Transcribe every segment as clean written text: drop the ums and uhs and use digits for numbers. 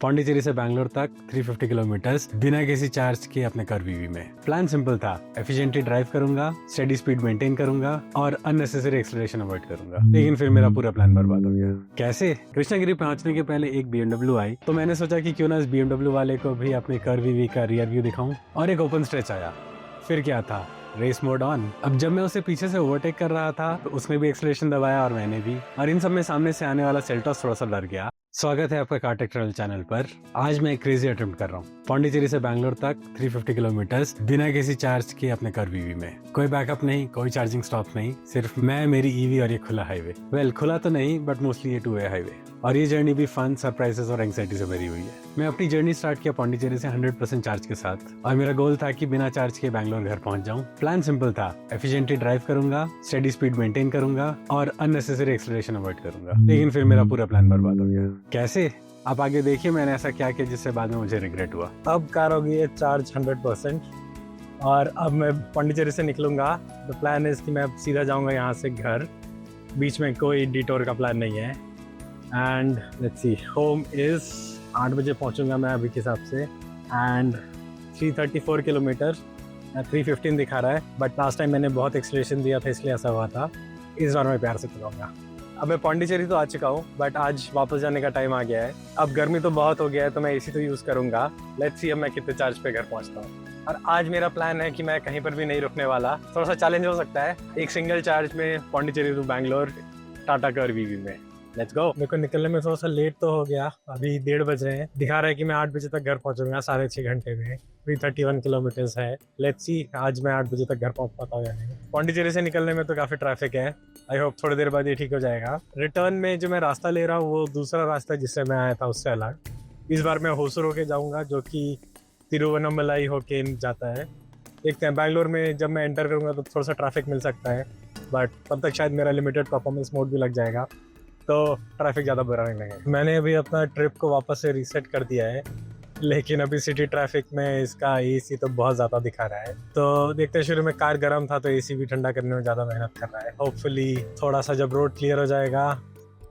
पौंडीचेरी से बैंगलोर तक 350 किलोमीटर्स बिना किसी चार्ज के अपने कार वीवी में। प्लान सिंपल था, एफिशिएंटली ड्राइव करूंगा, स्टेडी स्पीड मेंटेन करूंगा और अननेसेसरी एक्सीलरेशन अवॉइड करूंगा। लेकिन फिर मेरा पूरा प्लान बर्बाद हो गया। कैसे? कृष्णगिरी पहुंचने के पहले एक BMW आई तो मैंने सोचा कि क्यों ना इस BMW वाले को भी अपने कार वीवी का रियर व्यू दिखाऊं। और एक ओपन स्ट्रेच आया। फिर क्या था, रेस मोड ऑन। अब जब मैं उसे पीछे से ओवरटेक कर रहा था तो उसने भी एक्सीलरेशन दबाया और मैंने भी, और इन सब में सामने से आने वाला सेल्टॉस थोड़ा सा डर गया। स्वागत है आपका कार टेक ट्रैवल चैनल पर। आज मैं एक क्रेजी अटेम्प्ट कर रहा हूँ। पौंडीचेरी से बैंगलोर तक 350 किलोमीटर्स बिना किसी चार्ज के अपने कार वीवी में। कोई बैकअप नहीं, कोई चार्जिंग स्टॉप नहीं, सिर्फ मैं, मेरी ईवी और ये खुला हाईवे। वेल, खुला तो नहीं बट मोस्टली ये 2-वे हाईवे। और ये जर्नी भी फन, सरप्राइजेस और एंग्जाइटी से भरी हुई है। मैं अपनी जर्नी स्टार्ट किया पौंडीचेरी से 100% चार्ज के साथ और मेरा गोल था कि बिना चार्ज के बैंगलोर घर पहुंच जाऊं। प्लान सिंपल था, एफिशिएंटली ड्राइव करूंगा, स्टेडी स्पीड मेंटेन करूंगा और अननेसेसरी एक्सीलरेशन अवॉइड करूंगा। लेकिन फिर मेरा पूरा प्लान बर्बाद हो गया। कैसे? आप आगे देखिए मैंने ऐसा क्या किया जिससे बाद में मुझे रिग्रेट हुआ। अब कार हो गई है चार्ज 100% और अब मैं पौंडीचेरी से निकलूंगा। द प्लान इज कि मैं अब सीधा जाऊंगा यहाँ से घर। बीच में कोई डिटोर का प्लान नहीं है। And let's see, home is 8 बजे पहुँचूंगा मैं अभी के हिसाब से। एंड 334 किलोमीटर 315 दिखा रहा है, बट लास्ट टाइम मैंने बहुत एक्सीलरेशन दिया था इसलिए ऐसा हुआ था। इस बार मैं प्यार से चलाऊंगा। अब मैं पौंडीचेरी तो आ चुका हूँ बट आज वापस जाने का टाइम आ गया है। अब गर्मी तो बहुत हो गया है तो मैं एसी तो यूज़ करूँगा। लेट्स सी अब मैं कितने चार्ज पे घर पहुँचता हूँ। और आज मेरा प्लान है कि मैं कहीं पर भी नहीं रुकने वाला। थोड़ा सा चैलेंज हो सकता है, एक सिंगल चार्ज में पौंडीचेरी टू बैंगलोर टाटा कार वीवी में। Let's go. मेरे को निकलने में थोड़ा सा लेट तो हो गया, अभी 1:30 बज रहे हैं। दिखा रहा है कि मैं 8 बजे तक घर पहुँचूंगा 6.5 घंटे में। 331 किलोमीटर्स है। लेट्स सी आज मैं 8 बजे तक घर पहुँच पाता हूँ या नहीं। पौंडीचेरी से निकलने में तो काफ़ी ट्रैफिक है। आई होप थोड़ी देर बाद ये ठीक हो जाएगा। रिटर्न में जो मैं रास्ता ले रहा हूँ वो दूसरा रास्ता है जिससे मैं आया था उससे अलग। इस बार मैं होसुर होके जाऊँगा जो कि तिरुवन्नमलाई होके जाता है। देखते हैं बैंगलोर में जब मैं एंटर करूँगा तो थोड़ा सा ट्रैफिक मिल सकता है, बट तब तक शायद मेरा लिमिटेड परफॉर्मेंस मोड भी लग जाएगा तो ट्रैफिक ज़्यादा बुरा नहीं लगेगा। मैंने अभी अपना ट्रिप को वापस से रीसेट कर दिया है, लेकिन अभी सिटी ट्रैफिक में इसका एसी तो बहुत ज़्यादा दिखा रहा है। तो देखते हैं, शुरू में कार गर्म था तो एसी भी ठंडा करने में ज़्यादा मेहनत कर रहा है। होपफुली थोड़ा सा जब रोड क्लियर हो जाएगा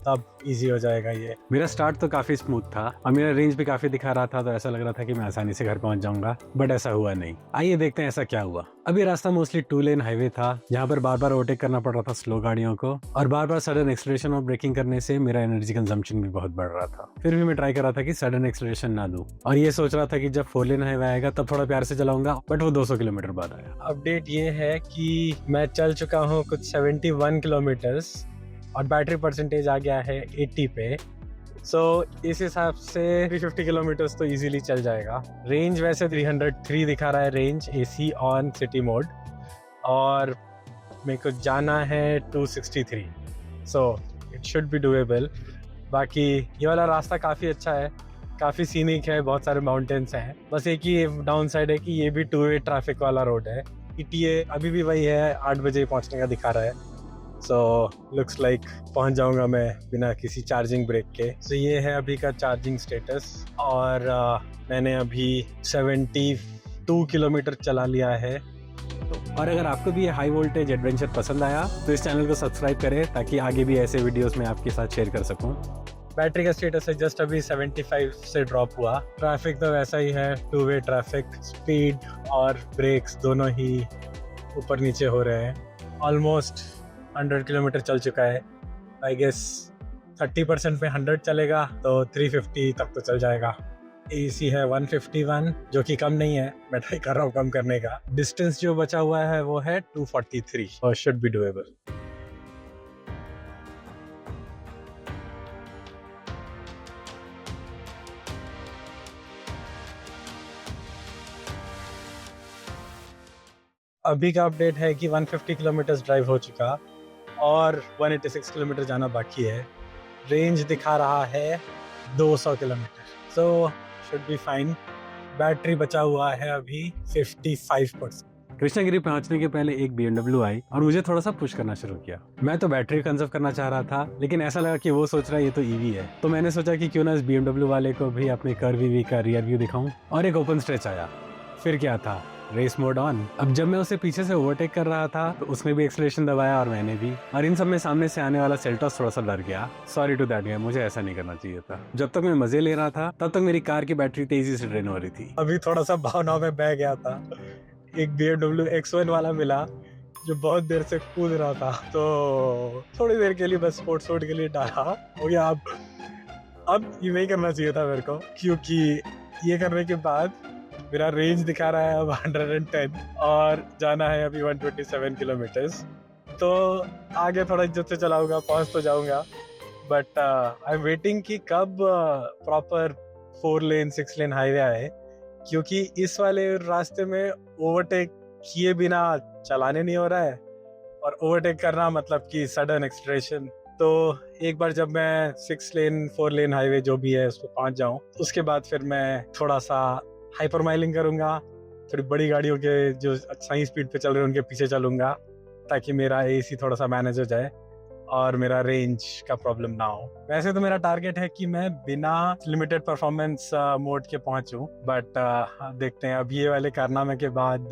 तब इजी हो जाएगा ये। मेरा स्टार्ट तो काफी स्मूथ था और मेरा रेंज भी काफी दिखा रहा था तो ऐसा लग रहा था कि मैं आसानी से घर पहुंच जाऊंगा, बट ऐसा हुआ नहीं। आइए देखते हैं ऐसा क्या हुआ। अभी रास्ता मोस्टली 2-लेन हाईवे था जहाँ पर बार बार ओवरटेक करना पड़ रहा था स्लो गाड़ियों को, और बार बार सडन एक्सीलरेशन और ब्रेकिंग करने से मेरा एनर्जी कंजम्पशन भी बहुत बढ़ रहा था। फिर भी मैं ट्राई कर रहा था कि सडन एक्सीलरेशन ना दूं और ये सोच रहा था कि जब 4-लेन हाईवे आएगा तब थोड़ा प्यार से चलाऊंगा, बट वो 200 किलोमीटर बाद आया। अपडेट ये है कि मैं चल चुका हूँ कुछ 71 किलोमीटर्स और बैटरी परसेंटेज आ गया है 80 पे। सो इस हिसाब से 350 किलोमीटर्स तो इजीली चल जाएगा। रेंज वैसे 303 दिखा रहा है range, AC on city mode, और मेरे को जाना है 263। So it should be doable. बाकी ये वाला रास्ता काफ़ी अच्छा है, काफ़ी सीनिक है, बहुत सारे माउंटेन्स हैं। बस एक ही डाउन साइड है कि ये भी 2-वे ट्रैफिक वाला रोड है। ETA अभी भी वही है, 8 बजे पहुँचने का दिखा रहा है। सो लुक्स लाइक पहुंच जाऊंगा मैं बिना किसी चार्जिंग ब्रेक के। सो ये है अभी का चार्जिंग स्टेटस और मैंने अभी 72 किलोमीटर चला लिया है। और अगर आपको भी ये हाई वोल्टेज एडवेंचर पसंद आया तो इस चैनल को सब्सक्राइब करें ताकि आगे भी ऐसे वीडियोस में आपके साथ शेयर कर सकूं। बैटरी का स्टेटस है जस्ट अभी 75 से ड्रॉप हुआ। ट्रैफिक तो वैसा ही है, 2-वे ट्रैफिक, स्पीड और ब्रेक्स दोनों ही ऊपर नीचे हो रहे हैं। ऑलमोस्ट 100 किलोमीटर चल चुका है। आई गेस 30% में 100 चलेगा तो 350 तक तो चल जाएगा। एसी है 151 जो कि कम नहीं है, मैं ट्राई कर रहा हूँ कम करने का। डिस्टेंस जो बचा हुआ है वो है 243 और शुड बी डूएबल। अभी का अपडेट है कि 150 किलोमीटर ड्राइव हो चुका और 186 किलोमीटर जाना बाकी है। रेंज दिखा रहा है 200 kilometre, so should be fine. Battery बचा हुआ है अभी 55%। कृष्णगिरी पहुंचने के पहले एक BMW आई और मुझे थोड़ा सा पुश करना शुरू किया। मैं तो बैटरी कंजर्व करना चाह रहा था, लेकिन ऐसा लगा कि वो सोच रहा है ये तो ईवी है, तो मैंने सोचा कि क्यों ना इस BMW वाले को भी अपने कार वीवी का रियर व्यू दिखाऊं। और एक ओपन स्ट्रेच आया। फिर क्या था, रेस मोड ऑन। अब जब मैं उसे पीछे से ओवरटेक कर रहा था तो उसने भी एक्सीलरेशन दबाया और मैंने भी, और इन सब में सामने से आने वाला सेल्टोस थोड़ा सा डर गया। सॉरी टू दैट गाय, मुझे ऐसा नहीं करना चाहिए था। जब तक मैं मजे ले रहा था तब तक मेरी कार की बैटरी तेजी से ड्रेन हो रही थी। अभी थोड़ा सा भावनाओं में बह गया था। एक BMW X1 वाला मिला जो बहुत देर से कूद रहा था, तो थोड़ी देर के लिए बस स्पोर्ट्स मोड के लिए डाला हो गया। अब ये नहीं करना चाहिए था मेरे को, क्योंकि ये करने के बाद मेरा रेंज दिखा रहा है अब 110 और जाना है अभी 127 किलोमीटर्स। तो आगे थोड़ा इज्जत से चलाऊंगा, पहुंच तो जाऊंगा, बट आई एम वेटिंग कि कब प्रॉपर 4 लेन 6 लेन हाईवे आए, क्योंकि इस वाले रास्ते में ओवरटेक किए बिना चलाने नहीं हो रहा है, और ओवरटेक करना मतलब कि सडन एक्सीलरेशन। तो एक बार जब मैं 6 लेन 4 लेन हाईवे जो भी है उस पर पहुंच जाऊं, उसके बाद फिर मैं थोड़ा सा हाइपर माइलिंग करूंगा, थोड़ी बड़ी गाड़ियों के जो सही स्पीड पे चल रहे हैं उनके पीछे चलूंगा, ताकि मेरा एसी थोड़ा सा मैनेज हो जाए और मेरा रेंज का प्रॉब्लम ना हो। वैसे तो मेरा टारगेट है कि मैं बिना लिमिटेड परफॉर्मेंस मोड के पहुंचूं, बट देखते हैं अब ये वाले कारनामे के बाद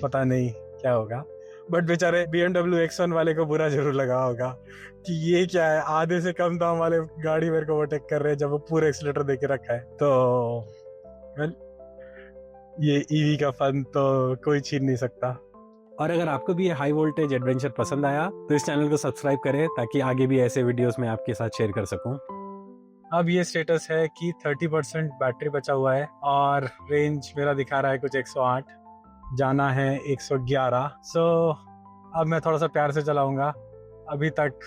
पता नहीं क्या होगा। बट बेचारे BMW X1 वाले को बुरा जरूर लगा होगा कि ये क्या है, आधे से कम दाम वाले गाड़ी मेरे को ओवरटेक कर रहे हैं जब वो पूरे एक्सीलेटर देके रखा है। तो वेल, ये ईवी का फन तो कोई छीन नहीं सकता। और अगर आपको भी ये हाई वोल्टेज एडवेंचर पसंद आया तो इस चैनल को सब्सक्राइब करें, ताकि आगे भी ऐसे वीडियोस मैं आपके साथ शेयर कर सकूं। अब ये स्टेटस है कि 30% बैटरी बचा हुआ है और रेंज मेरा दिखा रहा है कुछ 108, जाना है 111। सो अब मैं थोड़ा सा प्यार से चलाऊंगा। अभी तक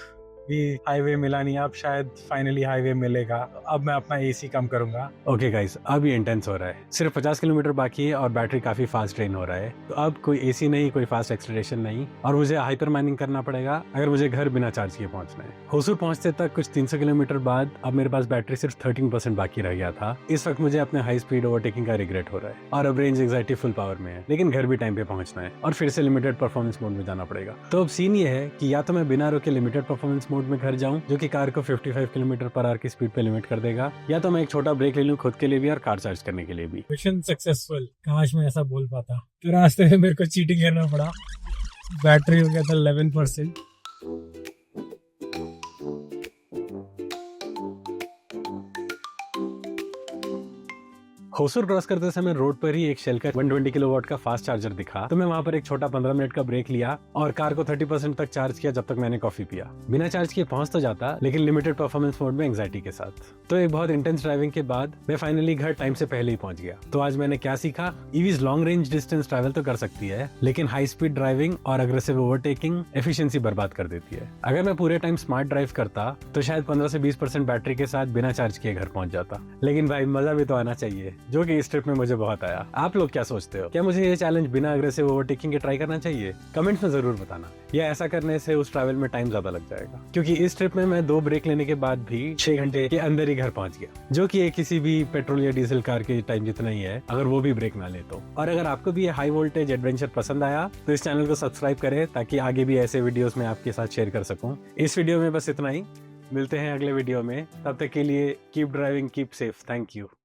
भी हाईवे मिला नहीं, अब शायद फाइनली हाईवे मिलेगा। अब मैं अपना एसी कम करूंगा। ओके गाइस, अब ये इंटेंस हो रहा है। सिर्फ 50 किलोमीटर बाकी है और बैटरी काफी फास्ट ड्रेन हो रहा है। तो अब कोई एसी नहीं, कोई फास्ट एक्सीलरेशन नहीं, और मुझे हाइपर माइनिंग करना पड़ेगा अगर मुझे घर बिना चार्ज किए पहुंचना है। होसूर पहुंचते तक कुछ 300 किलोमीटर बाद अब मेरे पास बैटरी सिर्फ 13% बाकी रह गया था। इस वक्त मुझे अपने हाई स्पीड ओवरटेकिंग का रिग्रेट हो रहा है, और अब रेंज एंग्जाइटी फुल पावर में है, लेकिन घर भी टाइम पे पहुंचना है और फिर से लिमिटेड परफॉर्मेंस मोड में जाना पड़ेगा। तो अब सीन ये है कि या तो मैं बिना रुके लिमिटेड परफॉर्मेंस मोड में घर जाऊं, जो कि कार को 55 किलोमीटर पर आवर की स्पीड पे लिमिट कर देगा, या तो मैं एक छोटा ब्रेक ले लूं खुद के लिए भी और कार चार्ज करने के लिए भी। Mission successful. काश मैं ऐसा बोल पाता। तो रास्ते में मेरे को चीटिंग करना पड़ा। बैटरी हो गया था 11%। होसूर क्रॉस करते समय रोड पर ही एक शेल का 120 किलोवाट का फास्ट चार्जर दिखा, तो मैं वहां पर एक छोटा 15 मिनट का ब्रेक लिया और कार को 30% तक चार्ज किया, जब तक मैंने कॉफी पिया। बिना चार्ज किए पहुंच तो जाता, लेकिन लिमिटेड परफॉर्मेंस मोड में एंग्जाइटी के साथ। तो एक बहुत इंटेंस ड्राइविंग के बाद मैं फाइनली घर टाइम से पहले ही पहुंच गया। तो आज मैंने क्या सीखा? EVs long range distance travel तो कर सकती है, लेकिन हाई स्पीड ड्राइविंग और अग्रेसिव ओवरटेकिंग एफिशिएंसी बर्बाद कर देती है। अगर मैं पूरे टाइम स्मार्ट ड्राइव करता तो शायद 15 से 20% बैटरी के साथ बिना चार्ज किए घर पहुंच जाता। लेकिन भाई मजा भी तो आना चाहिए, जो कि इस ट्रिप में मुझे बहुत आया। आप लोग क्या सोचते हो? क्या मुझे ये चैलेंज बिना अग्रेसिव ओवरटेकिंग के ट्राई करना चाहिए? कमेंट्स में जरूर बताना। या ऐसा करने से उस ट्रैवल में टाइम ज्यादा लग जाएगा, क्योंकि इस ट्रिप में मैं 2 ब्रेक लेने के बाद भी 6 घंटे के अंदर ही घर पहुंच गया, जो कि किसी भी पेट्रोल या डीजल कार के टाइम जितना ही है, अगर वो भी ब्रेक ना ले तो। और अगर आपको भी ये हाई वोल्टेज एडवेंचर पसंद आया तो इस चैनल को सब्सक्राइब करें, ताकि आगे भी ऐसे वीडियोस मैं आपके साथ शेयर कर सकूं। इस वीडियो में बस इतना ही। मिलते हैं अगले वीडियो में, तब तक के लिए keep driving, keep safe. Thank you.